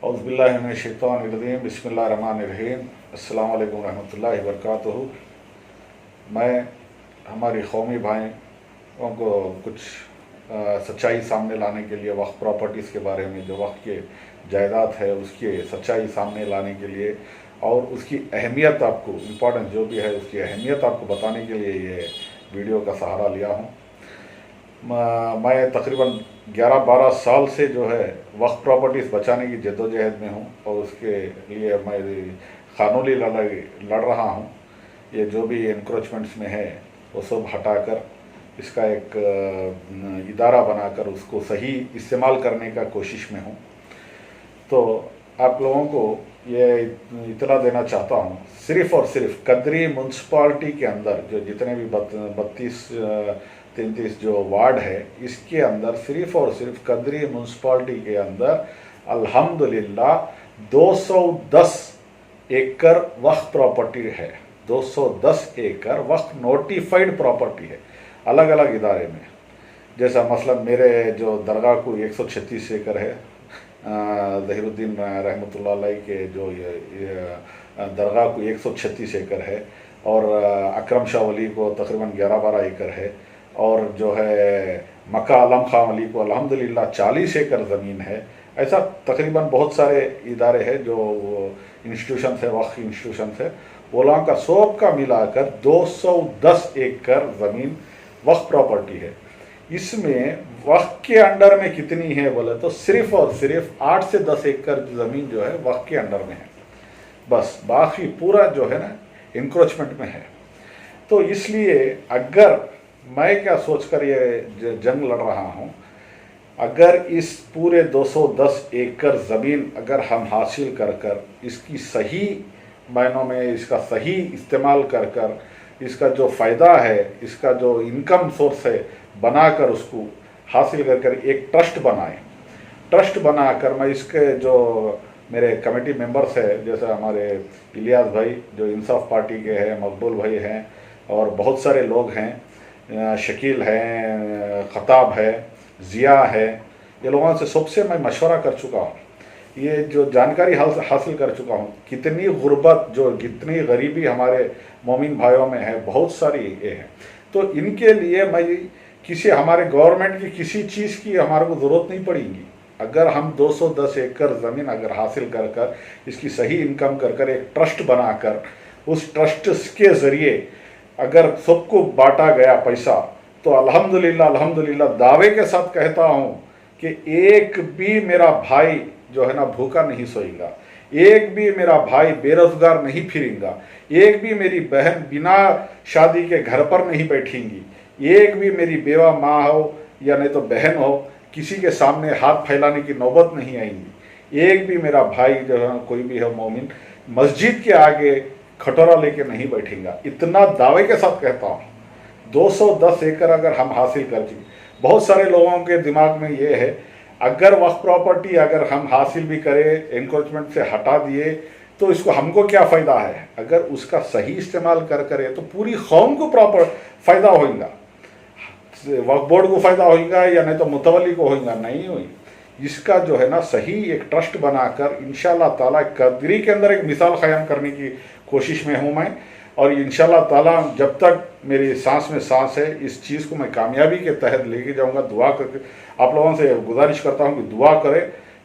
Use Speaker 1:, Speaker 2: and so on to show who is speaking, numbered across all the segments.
Speaker 1: औज़ुबिल्लाहिमिनश्शैतानिर्रजीम बिस्मिल्लाहिर्रहमानिर्रहीम अस्सलामु अलैकुम रहमतुल्लाहि वबरकातुहू। मैं हमारी कौमी भाइयों को कुछ सच्चाई सामने लाने के लिए वक्फ प्रॉपर्टीज़ के बारे में, जो वक्फ के जायदाद है उसकी सच्चाई सामने लाने के लिए और उसकी अहमियत, आपको इम्पोर्टेंस जो भी है उसकी अहमियत आपको बताने के लिए ये वीडियो का सहारा लिया हूँ। मैं तकरीबन 11-12 साल से जो है वक्फ प्रॉपर्टीज़ बचाने की जद्दोजहद में हूँ और उसके लिए मैं क़ानूनी लड़ाई लड़ रहा हूँ। ये जो भी इंक्रोचमेंट्स में है वो सब हटाकर इसका एक इदारा बनाकर उसको सही इस्तेमाल करने का कोशिश में हूँ। तो आप लोगों को ये इतला देना चाहता हूँ, सिर्फ़ और सिर्फ कदरी म्यूनसिपाल्टी के अंदर जो जितने भी 32-33 जो वार्ड है, इसके अंदर सिर्फ़ और सिर्फ कदरी म्यूनसिपाल्टी के अंदर अल्हम्दुलिल्लाह 210 एकड़ वक्फ प्रॉपर्टी है। 210 एकड़ वक्फ नोटिफाइड प्रॉपर्टी है अलग अलग इदारे में। जैसा मसलन मेरे जो दरगाह को 136 एकड़ है, ज़हीरुद्दीन रहमतुल्लाह अलैह के जो ये दरगाह को 136 एकड़ है और अकरम शाह वली को तकरीबन 11-12 एकड़ है और जो है मक्का आलम खां वली को अल्हम्दुलिल्लाह 40 एकड़ ज़मीन है। ऐसा तकरीबन बहुत सारे इदारे हैं जो इंस्टीट्यूशन है, वक्फ इंस्टीट्यूशन है, वो लोगों का सब का मिलाकर 210 एकड़ ज़मीन वक्फ प्रॉपर्टी है। इसमें वक्फ के अंडर में कितनी है बोले तो सिर्फ़ और सिर्फ 8 से 10 एकड़ ज़मीन जो है वक्फ के अंडर में है, बस बाकी पूरा जो है ना इंक्रोचमेंट में है। तो इसलिए अगर मैं क्या सोचकर ये जंग लड़ रहा हूँ, अगर इस पूरे 210 एकड़ ज़मीन अगर हम हासिल कर इसकी सही मायनों में इसका सही इस्तेमाल कर इसका जो फ़ायदा है, इसका जो इनकम सोर्स है बनाकर उसको हासिल कर एक ट्रस्ट बनाए। ट्रस्ट बनाकर मैं इसके जो मेरे कमेटी मेंबर्स है, जैसे हमारे इलियास भाई जो इंसाफ पार्टी के हैं, मकबूल भाई हैं और बहुत सारे लोग हैं, शकील हैं, ख़ताब है, ज़िया है, ये लोगों से सबसे मैं मशवरा कर चुका हूँ, ये जो जानकारी हासिल कर चुका हूँ, कितनी गुर्बत जो कितनी गरीबी हमारे मोमिन भाइयों में है, बहुत सारी ये है। तो इनके लिए मैं किसी हमारे गवर्नमेंट की किसी चीज़ की हमारे को ज़रूरत नहीं पड़ेगी। अगर हम 210 एकड़ ज़मीन अगर हासिल कर इसकी सही इनकम कर एक ट्रस्ट बनाकर उस ट्रस्ट के ज़रिए अगर सबको बांटा गया पैसा, तो अल्हम्दुलिल्लाह दावे के साथ कहता हूँ कि एक भी मेरा भाई जो है ना भूखा नहीं सोएगा, एक भी मेरा भाई बेरोजगार नहीं फिरेगा, एक भी मेरी बहन बिना शादी के घर पर नहीं बैठेंगी, एक भी मेरी बेवा माँ हो या नहीं तो बहन हो किसी के सामने हाथ फैलाने की नौबत नहीं आएंगी, एक भी मेरा भाई जो है कोई भी है मोमिन मस्जिद के आगे खटोरा लेके नहीं बैठेगा। इतना दावे के साथ कहता हूँ। 210 एकड़ अगर हम हासिल कर चुके, बहुत सारे लोगों के दिमाग में ये है अगर वक्फ प्रॉपर्टी अगर हम हासिल भी करें, एनक्रोचमेंट से हटा दिए तो इसको हमको क्या फ़ायदा है। अगर उसका सही इस्तेमाल करें तो पूरी कौम को प्रॉपर फ़ायदा होगा, वक्फ बोर्ड को फ़ायदा होगा या नहीं तो मुतवली को होगा, नहीं हुई। इसका जो है ना सही एक ट्रस्ट बनाकर इंशाल्लाह ताला कदरी के अंदर एक मिसाल क़ायम करने की कोशिश में हूँ मैं, और इंशाल्लाह ताला जब तक मेरी सांस में सांस है इस चीज़ को मैं कामयाबी के तहत लेके जाऊँगा। दुआ करके आप लोगों से गुजारिश करता हूँ कि दुआ करें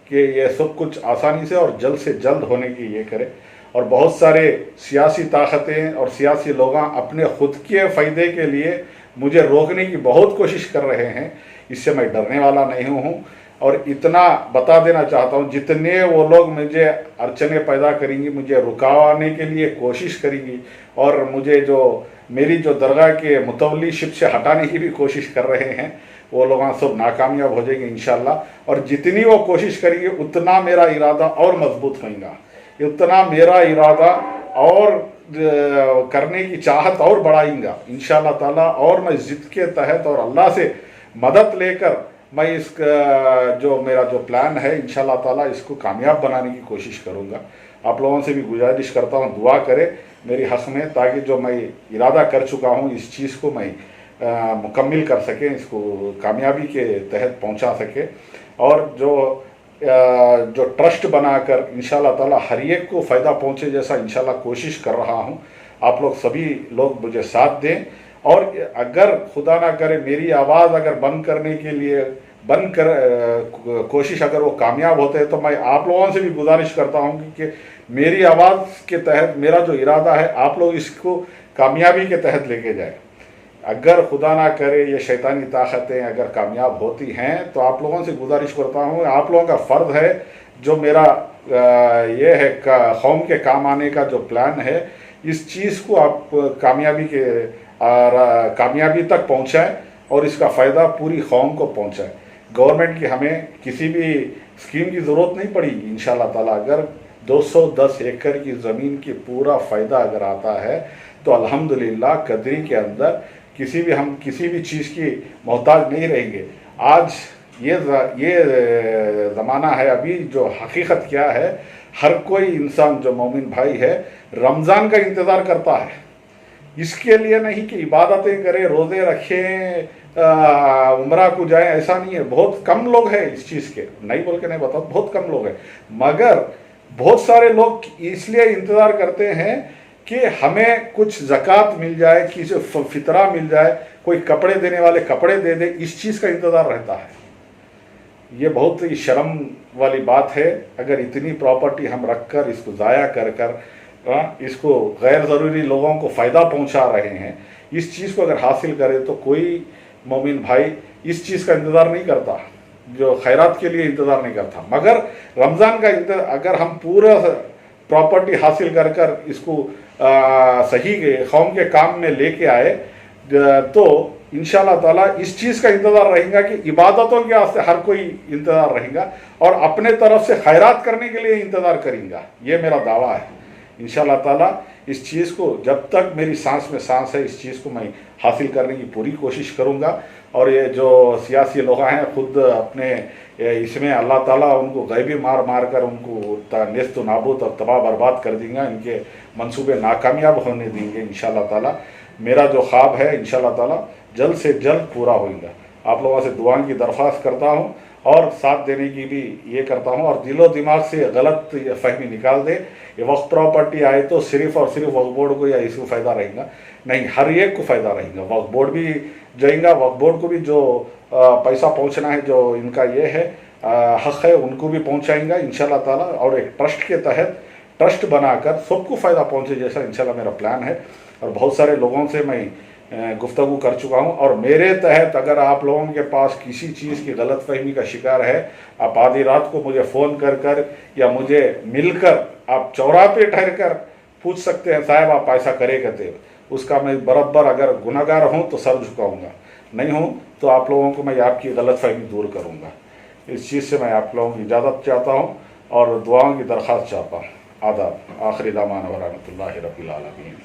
Speaker 1: कि ये सब कुछ आसानी से जल्द होने की ये करे। और बहुत सारे सियासी ताकतें और सियासी लोग अपने खुद के फ़ायदे के लिए मुझे रोकने की बहुत कोशिश कर रहे हैं, इससे मैं डरने वाला नहीं हूँ। और इतना बता देना चाहता हूँ, जितने वो लोग मुझे अड़चने पैदा करेंगी, मुझे रुकाने के लिए कोशिश करेंगी और मुझे जो मेरी जो दरगाह के मुतवलीशिप से हटाने की भी कोशिश कर रहे हैं, वो लोग सब नाकामयाब हो जाएंगे इंशाल्लाह। और जितनी वो कोशिश करेंगे उतना मेरा इरादा और मजबूत होगा, उतना मेरा इरादा और करने की चाहत और बढ़ाएंगा इंशाल्लाह ताला। और मैं ज़िद के तहत और अल्लाह से मदद लेकर मैं इसका जो मेरा जो प्लान है इंशाल्लाह ताला इसको कामयाब बनाने की कोशिश करूँगा। आप लोगों से भी गुजारिश करता हूँ दुआ करें मेरी हक़ में, ताकि जो मैं इरादा कर चुका हूँ इस चीज़ को मैं मुकम्मिल कर सकें, इसको कामयाबी के तहत पहुँचा सके। और जो जो ट्रस्ट बनाकर इंशाल्लाह ताला हर एक को फ़ायदा पहुँचे जैसा इंशाल्लाह कोशिश कर रहा हूँ। आप लोग सभी लोग मुझे साथ दें, और अगर खुदा ना करे मेरी आवाज़ अगर बंद करने के लिए कोशिश अगर वो कामयाब होते हैं, तो मैं आप लोगों से भी गुजारिश करता हूँ कि मेरी आवाज़ के तहत मेरा जो इरादा है आप लोग इसको कामयाबी के तहत लेके जाए। अगर खुदा ना करे ये शैतानी ताकतें अगर कामयाब होती हैं, तो आप लोगों से गुजारिश करता हूँ, आप लोगों का फ़र्ज़ है जो मेरा ये है कौम के काम आने का जो प्लान है, इस चीज़ को आप कामयाबी तक पहुँचाएँ और इसका फ़ायदा पूरी कौम को पहुँचाएँ। गवर्नमेंट की हमें किसी भी स्कीम की ज़रूरत नहीं पड़ेगी इंशाल्लाह ताला। अगर 210 एकड़ की ज़मीन की पूरा फ़ायदा अगर आता है, तो अल्हम्दुलिल्लाह कदरी के अंदर हम किसी भी चीज़ की मोहताज नहीं रहेंगे। आज ये ज़माना है, अभी जो हकीकत क्या है, हर कोई इंसान जो मोमिन भाई है रमज़ान का इंतज़ार करता है, इसके लिए नहीं कि इबादतें करें, रोज़े रखें, उम्रा को जाएं, ऐसा नहीं है। बहुत कम लोग हैं इस चीज़ के, नहीं बोल के नहीं बताओ, बहुत कम लोग हैं, मगर बहुत सारे लोग इसलिए इंतज़ार करते हैं कि हमें कुछ ज़कात मिल जाए, किसी फितरा मिल जाए, कोई कपड़े देने वाले कपड़े दे दे, इस चीज़ का इंतज़ार रहता है। ये बहुत ही शर्म वाली बात है। अगर इतनी प्रॉपर्टी हम रख कर इसको ज़ाया कर इसको गैर ज़रूरी लोगों को फ़ायदा पहुंचा रहे हैं, इस चीज़ को अगर हासिल करें तो कोई मोमिन भाई इस चीज़ का इंतज़ार नहीं करता, जो खैरात के लिए इंतज़ार नहीं करता। मगर रमज़ान का अगर हम पूरा प्रॉपर्टी हासिल कर इसको सही कौम के काम में लेके आए, तो इंशाल्लाह ताला इस चीज़ का इंतज़ार रहेगा कि इबादतों के वास्ते हर कोई इंतज़ार रहेगा और अपने तरफ से खैरात करने के लिए इंतज़ार करेंगे। ये मेरा दावा है इंशाल्लाह ताला। इस चीज़ को जब तक मेरी सांस में सांस है, इस चीज़ को मैं हासिल करने की पूरी कोशिश करूँगा। और ये जो सियासी लोग हैं खुद अपने इसमें अल्लाह ताला उनको गैबी मार कर उनको नेस्त नाबूद और तबाह बर्बाद कर देंगे, इनके मंसूबे नाकामयाब होने देंगे इंशाल्लाह ताला। मेरा जो ख्वाब है इंशाल्लाह ताला जल्द से जल्द पूरा होगा। आप लोगों से दुआ की दरख्वास्त करता हूँ और साथ देने की भी ये करता हूँ, और दिलो दिमाग से गलत फहमी निकाल दे। ये वक्फ प्रॉपर्टी आए तो सिर्फ और सिर्फ वक्फ बोर्ड को या इसको फ़ायदा रहेगा, नहीं, हर एक को फ़ायदा रहेगा। वक्फ बोर्ड भी जाएगा, वक्फ बोर्ड को भी जो पैसा पहुँचना है, जो इनका ये है हक़ है, उनको भी पहुँचाएंगा इंशाल्लाह ताला। और एक ट्रस्ट के तहत ट्रस्ट बनाकर सबको फ़ायदा पहुँचे जैसा इंशाल्लाह मेरा प्लान है। और बहुत सारे लोगों से मैं गुफ्तगू कर चुका हूँ, और मेरे तहत अगर आप लोगों के पास किसी चीज़ की गलत फहमी का शिकार है, आप आधी रात को मुझे फ़ोन कर या मुझे मिलकर आप चौराहे पे ठहर कर पूछ सकते हैं, साहब आप ऐसा करे करते, उसका मैं बराबर अगर गुनहगार हूँ तो सर झुकाऊँगा, नहीं हूँ तो आप लोगों को मैं आपकी गलत फहमी दूर करूँगा। इस चीज़ से मैं आप लोगों की इजाज़त चाहता हूँ और दुआओं की दरख्वास्त चाहता हूँ। आदाब। आखिरी दामान व रहमतुल्लाहि रब्बिल आलमीन।